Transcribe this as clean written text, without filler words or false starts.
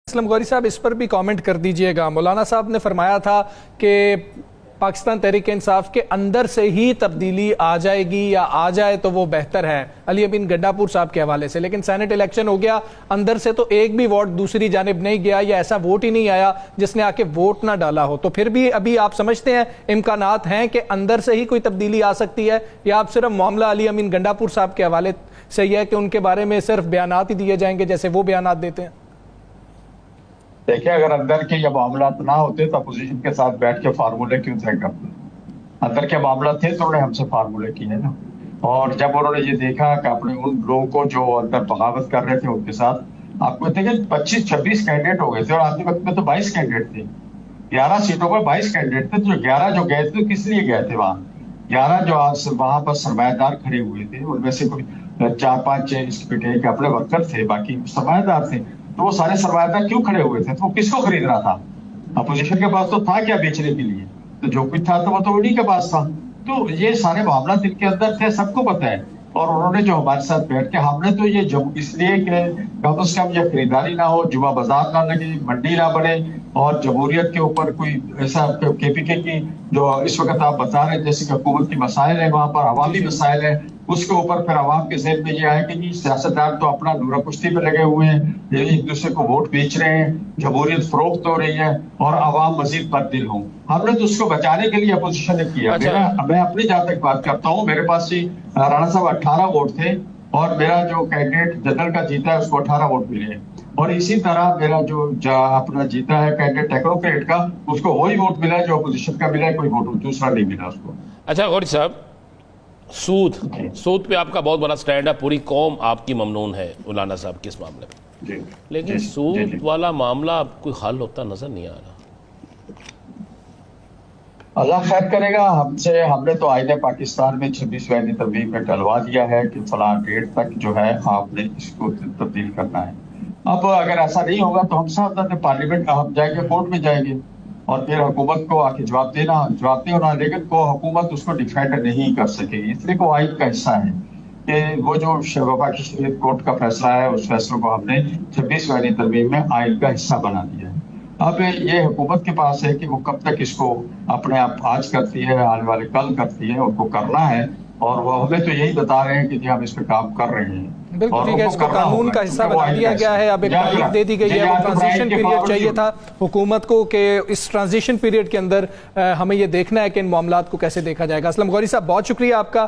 اسلم غوری صاحب اس پر بھی کامنٹ کر دیجئے گا۔ مولانا صاحب نے فرمایا تھا کہ پاکستان تحریک انصاف کے اندر سے ہی تبدیلی آ جائے گی یا آ جائے تو وہ بہتر ہے، علی امین گڈھا پور صاحب کے حوالے سے، لیکن سینٹ الیکشن ہو گیا، اندر سے تو ایک بھی ووٹ دوسری جانب نہیں گیا یا ایسا ووٹ ہی نہیں آیا جس نے آ کے ووٹ نہ ڈالا ہو، تو پھر بھی ابھی آپ سمجھتے ہیں امکانات ہیں کہ اندر سے ہی کوئی تبدیلی آ سکتی ہے، یا آپ صرف معاملہ علی امین گڈھا پور صاحب کے حوالے سے یہ ہے کہ ان کے بارے میں صرف بیانات ہی دیے جائیں گے جیسے وہ بیانات دیتے ہیں؟ دیکھیں، اگر اندر کے یہ معاملات نہ ہوتے تو اپوزیشن کے ساتھ بیٹھ کے فارمولے کیوں طے کرتے؟ اندر کے معاملات تھے تو انہوں نے ہم سے فارمولے کیے نا، اور جب انہوں نے یہ دیکھا کہ اپنے ان لوگوں کو جو اندر بغاوت کر رہے تھے ان کے ساتھ، آپ کو دیکھیں 25-26 کینڈیڈیٹ ہو گئے تھے اور آخری وقت میں تو 22 کینڈیڈیٹ تھے، 11 سیٹوں پر 22 کینڈیڈیٹ تھے، جو 11 جو گئے تھے کس لیے گئے تھے؟ وہاں 11 جو وہاں پر سرمایہ دار کھڑے ہوئے تھے، ان میں سے کوئی 4-5 اس پٹے کے اپنے ورکر تھے، باقی سرمایہ دار تھے، تو وہ سارے سرمایہ دار کیوں کھڑے ہوئے تھے؟ تو وہ کس کو خرید رہا تھا؟ اپوزیشن کے پاس تو تھا کیا بیچنے کے لیے؟ تو جو کچھ تھا تو وہ تو انہی کے پاس تھا۔ تو یہ سارے معاملات ان کے اندر تھے، سب کو پتہ ہے، اور انہوں نے جو ہمارے ساتھ بیٹھ کے ہم نے تو یہ اس لیے کہ کم از کم یہ خریداری نہ ہو، جمعہ بازار نہ لگے، منڈی نہ بڑھے، اور جمہوریت کے اوپر کوئی ایسا کے پی کے کی جو اس وقت آپ بتا رہے ہیں جیسے کہ حکومت کی مسائل ہیں، وہاں پر عوامی مسائل ہیں، اس کے اوپر پھر عوام کے ذہن میں یہ آئے کہ جی سیاستدان تو اپنا دورہ کشتی پہ لگے ہوئے ہیں، یہ ایک دوسرے کو ووٹ بیچ رہے ہیں، جمہوریت فروخت ہو رہی ہے اور عوام مزید بددل ہوں۔ ہم نے تو اس کو بچانے کے لیے اپوزیشن نے کیا۔ میں اپنی جہاں تک بات کرتا ہوں، میرے پاس رانا صاحب 18 ووٹ تھے اور میرا جو کینڈیڈیٹ جنرل کا جیتا ہے اس کو 18 ووٹ ملے ہیں، اور اسی طرح میرا جو اپنا جیتا ہے کینڈیڈیٹ ٹیکنوکریٹ کا، اس کو وہی ووٹ ملا ہے جو اپوزیشن کا ملا ہے، کوئی ووٹ دوسرا نہیں ملا اس کو۔ اچھا غوری صاحب، سود پہ آپ کا بہت بڑا سٹینڈ ہے، پوری قوم آپ کی ممنون ہے مولانا صاحب کے اس معاملے میں، لیکن سود والا معاملہ کوئی حل ہوتا نظر نہیں آ رہا۔ اللہ خیر کرے گا، ہم نے تو آئین پاکستان میں 26ویں ترمیم میں ڈلوا دیا ہے کہ فلاں ڈیٹ تک جو ہے آپ نے اس کو تبدیل کرنا ہے۔ اب اگر ایسا نہیں ہوگا تو ہم ساتھ پارلیمنٹ ہم جائیں گے، کورٹ میں جائیں گے، اور پھر حکومت کو آ کے جواب دے ہونا، لیکن حکومت اس کو ڈیفینڈ نہیں کر سکے گی، اس لیے وہ آئین کا حصہ ہے کہ وہ جو وفاقی شریعت کورٹ کا فیصلہ ہے اس فیصلوں کو ہم نے 26ویں ترمیم میں آئین کا حصہ بنا دیا ہے۔ اب یہ حکومت کے پاس ہے کہ وہ کب تک اس کو اپنے آپ آج کرتی ہے، آنے والے کل کرتی ہے، ان کو کرنا ہے، اور وہ ہمیں تو یہی بتا رہے ہیں کہ جی ہم اس پہ کام کر رہے ہیں۔ بالکل ٹھیک ہے، اس کو قانون کا حصہ بنا دیا گیا ہے، اب ایک تاریخ دے دی گئی ہے، وہ ٹرانزیشن پیریڈ چاہیے تھا حکومت کو کہ اس ٹرانزیشن پیریڈ کے اندر ہمیں یہ دیکھنا ہے کہ ان معاملات کو کیسے دیکھا جائے گا۔ اسلم غوری صاحب بہت شکریہ آپ کا۔